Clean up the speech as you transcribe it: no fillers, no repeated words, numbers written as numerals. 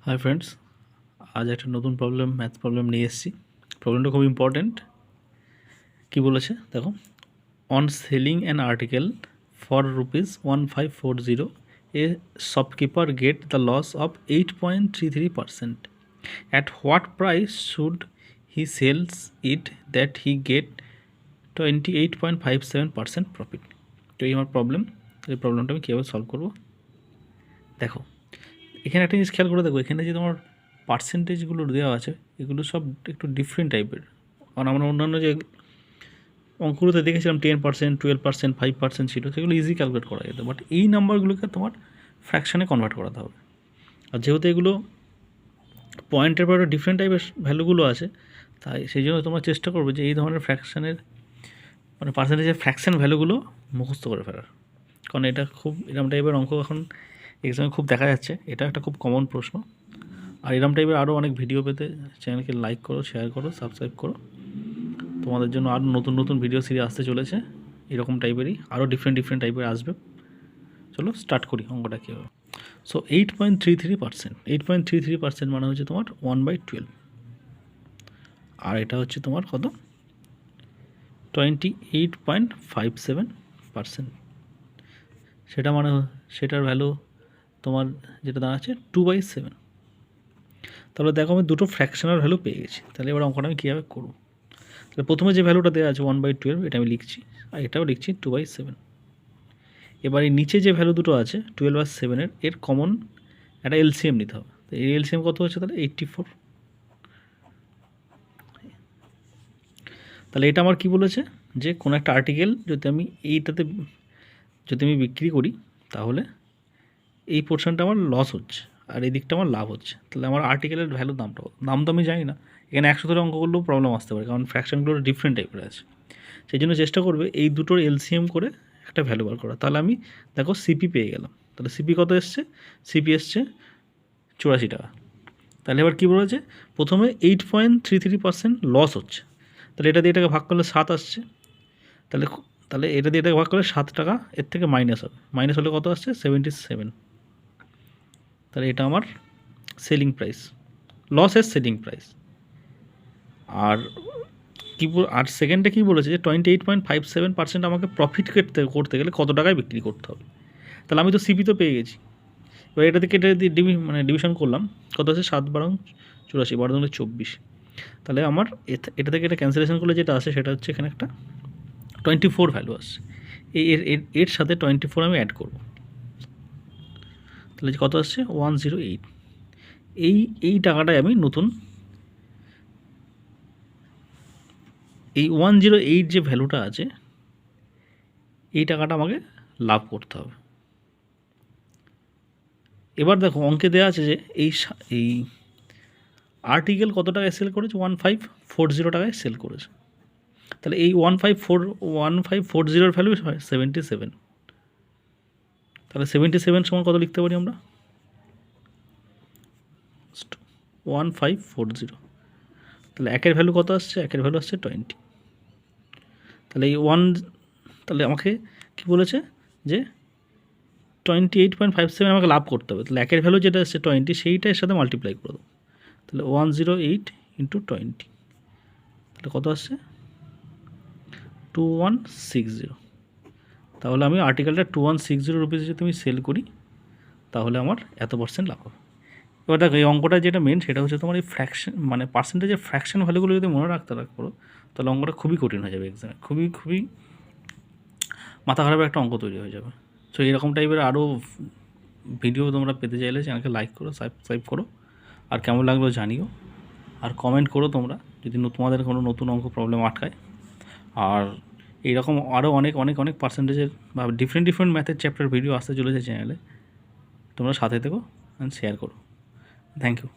Hi friends, আজ একটা নতুন ম্যাথ প্রবলেম নিয়ে এসেছি। প্রবলেমটা খুব ইম্পর্ট্যান্ট। কী বলেছে দেখো, on selling an article for ₹1540 a shopkeeper get the loss of 8.33%. At what price should he sells it that he get 28.57% profit. তো এই আমার প্রবলেম। এই প্রবলেমটা আমি কীভাবে সলভ করবো দেখো, এখানে একটা জিনিস খেয়াল করে দেখো, এখানে যে তোমার পার্সেন্টেজগুলো দেওয়া আছে এগুলো সব একটু ডিফারেন্ট টাইপের। কারণ আমরা অন্যান্য যে অঙ্কগুলোতে দেখেছিলাম 10%, 12%, 5% ছিল, সেগুলো ইজি ক্যালকুলেট করা যেত, বাট এই নাম্বারগুলোকে তোমার ফ্র্যাকশানে কনভার্ট করাতে হবে। আর যেহেতু এগুলো পয়েন্টের পর ডিফারেন্ট টাইপের ভ্যালুগুলো আছে, তাই সেই জন্য তোমরা চেষ্টা করবে যে এই ধরনের ফ্র্যাকশানের মানে পার্সেন্টেজের ফ্র্যাকশান ভ্যালুগুলো মুখস্থ করে ফেলার। কারণ এটা খুব এরকম টাইপের অঙ্ক এখন এক্সামে খুব দেখা যাচ্ছে। এটা একটা খুব কমন প্রশ্ন। আর এরকম টাইপের আরও অনেক ভিডিও পেতে চ্যানেলকে লাইক করো, শেয়ার করো, সাবস্ক্রাইব করো। তোমাদের জন্য আরও নতুন নতুন ভিডিও সিরিজ আসতে চলেছে, এরকম টাইপেরই আরও ডিফারেন্ট টাইপের আসবে। চলো স্টার্ট করি অঙ্কটা কীভাবে। সো 8.33%, 8.33% মানে হচ্ছে তোমার 1/12, আর এটা হচ্ছে তোমার কত, 28.57%। সেটা মানে সেটার ভ্যালু তোমার যেটা দাঁড়াচ্ছে 2/7। তাহলে দেখো আমি দুটো ফ্র্যাকশনাল ভ্যালু পেয়ে গেছি। তাহলে এবার অঙ্কটা আমি কীভাবে করবো? তাহলে প্রথমে যে ভ্যালুটা দেওয়া আছে 1/12, এটা আমি লিখছি, আর এটাও লিখছি 2/7। এবার এই নিচে যে ভ্যালু দুটো আছে 12 আর 7 এর কমন একটা এলসিএম নিতে হবে। তো এই এলসিএম কত হচ্ছে তাহলে 84। তাহলে এটা আমার কি বলেছে যে কোনো একটা আর্টিকেল যদি আমি বিক্রি করি, তাহলে এই পোর্শনটা আমার লস হচ্ছে আর এই দিকটা আমার লাভ হচ্ছে। তাহলে আমার আর্টিকেলের ভ্যালু নাম তো আমি জানি না। এখানে 100 ধরে অঙ্ক করলেও প্রবলেম আসতে পারে, কারণ ফ্র্যাকশনগুলো ডিফারেন্ট টাইপের আছে। সেই জন্য চেষ্টা করবে এই দুটোর এলসিএম করে একটা ভ্যালু বার করা। তাহলে আমি দেখো সিপি পেয়ে গেলাম। তাহলে সিপি কত এসছে? সিপি এসছে 84 টাকা। তাহলে এবার কী বলেছে, প্রথমে 8.33% লস হচ্ছে। তাহলে এটা দিয়ে এটাকে ভাগ করলে 7 আসছে। তাহলে তাহলে এটা দিয়ে এটাকে ভাগ করলে 7 টাকা এর থেকে মাইনাস হবে। মাইনাস হলে কত আসছে? 77। তাহলে এটা আমার সেলিং প্রাইস, লসের সেলিং প্রাইস। আর আর সেকেন্ডে কী বলেছে যে 28.57% আমাকে প্রফিট করতে গেলে কত টাকায় বিক্রি করতে হবে। তাহলে আমি তো সিপি তো পেয়ে গেছি। এবার এটা থেকে এটা দিয়ে ডিভিশন করলাম, কত আছে? 7 12 84, 12 24। তাহলে আমার এটা থেকে এটা ক্যান্সেলেশন করলে যেটা আসে সেটা হচ্ছে এখানে একটা 24 ভ্যালু আসছে। এর সাথে 24 আমি অ্যাড করব। তাহলে কত আসছে? 108। এই টাকাটাই আমি নতুন, এই 108 যে ভ্যালুটা আছে, এই টাকাটা আমাকে লাভ করতে হবে। এবার দেখো অঙ্কে দেওয়া আছে যে এই আর্টিকেল কত টাকায় সেল করেছে? 1540 টাকায় সেল করেছে। তাহলে এই 1540 ভ্যালু হয় 77। তাহলে 77 সমান কত লিখতে পারি আমরা? 1540। তাহলে একের ভ্যালু কত আসছে? একের ভ্যালু আসছে 20। তাহলে তাহলে আমাকে কি বলেছে যে 28.57 আমাকে লাভ করতে হবে। তাহলে একের ভ্যালু যেটা আসছে 20, সেইটার সাথে মাল্টিপ্লাই করে দেবো। তাহলে 108 × 20, তাহলে কত আসছে? 2160। তাহলে আমি আর্টিকেলটা 2160 রুপিস যদি আমি সেল করি, তাহলে আমার এত % লাভ হবে। এবার দেখো এই অঙ্কটা যেটা মেন, সেটা হচ্ছে তোমার এই ফ্র্যাকশন মানে পার্সেন্টেজের ফ্র্যাকশন ভ্যালুগুলো যদি মনে রাখতে পারো, তাহলে অঙ্কটা খুবই কঠিন হয়ে যাবে এক্সামে। খুবই মাথা খারাপের একটা অঙ্ক তৈরি হয়ে যাবে। সো এরকম টাইপের আরও ভিডিও তোমরা পেতে চাইলে চ্যানেলকে লাইক করো, সাবস্ক্রাইব করো, আর কেমন লাগলো জানিও, আর কমেন্ট করো তোমরা যদি তোমাদের কোনো নতুন অঙ্ক প্রবলেম আটকায়। আর এইরকম আরও অনেক পার্সেন্টেজের বা ডিফারেন্ট ম্যাথের চ্যাপ্টার ভিডিও আসতে চলেছে চ্যানেলে। তোমরা সাথে থেকো অ্যান্ড শেয়ার করো। Thank you.